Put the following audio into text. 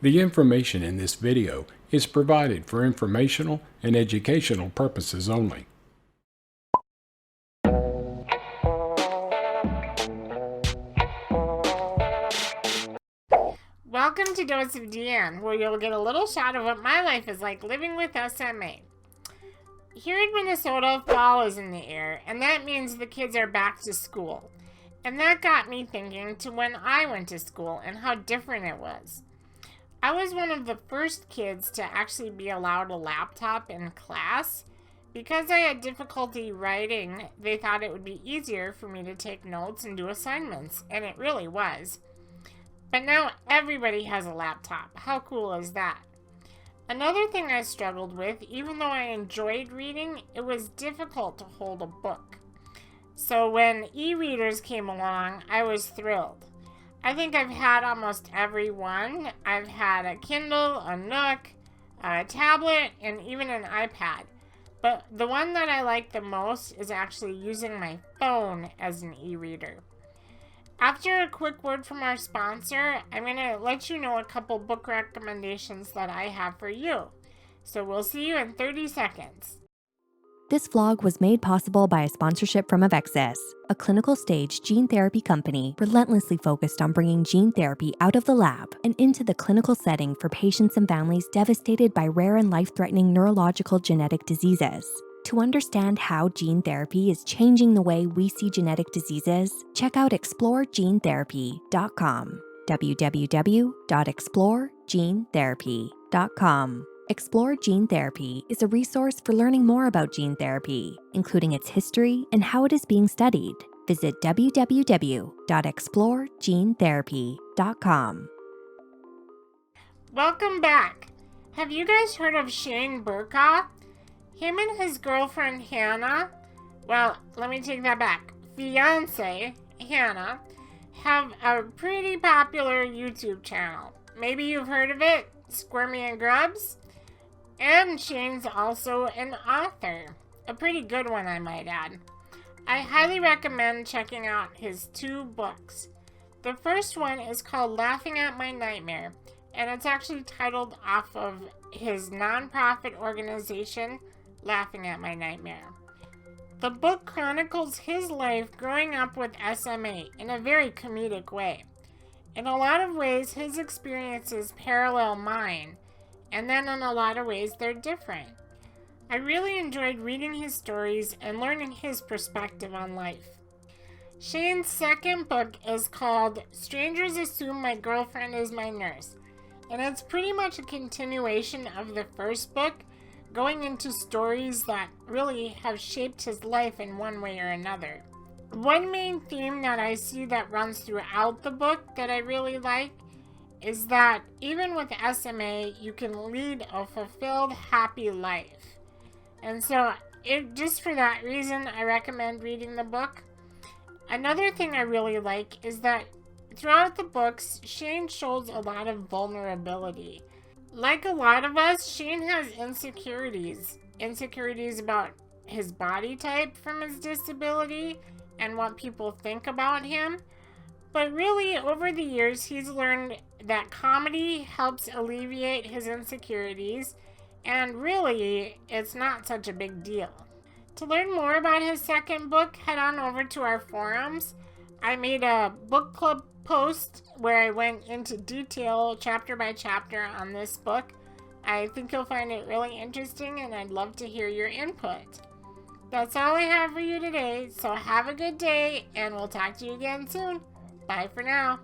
The information in this video is provided for informational and educational purposes only. Welcome to Dose of DeAnn, where you'll get a little shot of what my life is like living with SMA. Here in Minnesota, fall is in the air, and that means the kids are back to school. And that got me thinking to when I went to school and how different it was. I was one of the first kids to actually be allowed a laptop in class. Because I had difficulty writing, they thought it would be easier for me to take notes and do assignments, and it really was. But now everybody has a laptop. How cool is that? Another thing I struggled with, even though I enjoyed reading, it was difficult to hold a book. So when e-readers came along, I was thrilled. I think I've had almost every one. I've had a Kindle, a Nook, a tablet, and even an iPad. But the one that I like the most is actually using my phone as an e-reader. After a quick word from our sponsor, I'm going to let you know a couple book recommendations that I have for you. So we'll see you in 30 seconds. This vlog was made possible by a sponsorship from Avexis, a clinical-stage gene therapy company relentlessly focused on bringing gene therapy out of the lab and into the clinical setting for patients and families devastated by rare and life-threatening neurological genetic diseases. To understand how gene therapy is changing the way we see genetic diseases, check out exploregenetherapy.com, www.exploregenetherapy.com. Explore Gene Therapy is a resource for learning more about gene therapy, including its history and how it is being studied. Visit www.exploregenetherapy.com. Welcome back. Have you guys heard of Shane Burcaw? Him and his girlfriend Hannah, well, let me take that back, fiancé Hannah, have a pretty popular YouTube channel. Maybe you've heard of it, Squirmy and Grubs? And Shane's also an author. A pretty good one, I might add. I highly recommend checking out his 2 books. The first one is called Laughing at My Nightmare, and it's actually titled off of his nonprofit organization, Laughing at My Nightmare. The book chronicles his life growing up with SMA in a very comedic way. In a lot of ways, his experiences parallel mine, and then in a lot of ways they're different. I really enjoyed reading his stories and learning his perspective on life. Shane's second book is called Strangers Assume My Girlfriend is My Nurse, and it's pretty much a continuation of the first book, going into stories that really have shaped his life in one way or another. One main theme that I see that runs throughout the book that I really like is that even with SMA, you can lead a fulfilled, happy life. And so, just for that reason, I recommend reading the book. Another thing I really like is that throughout the books, Shane shows a lot of vulnerability. Like a lot of us, Shane has insecurities. Insecurities about his body type from his disability and what people think about him. But really, over the years, he's learned that comedy helps alleviate his insecurities, and really, it's not such a big deal. To learn more about his second book, head on over to our forums. I made a book club post where I went into detail, chapter by chapter, on this book. I think you'll find it really interesting, and I'd love to hear your input. That's all I have for you today, so have a good day, and we'll talk to you again soon. Bye for now.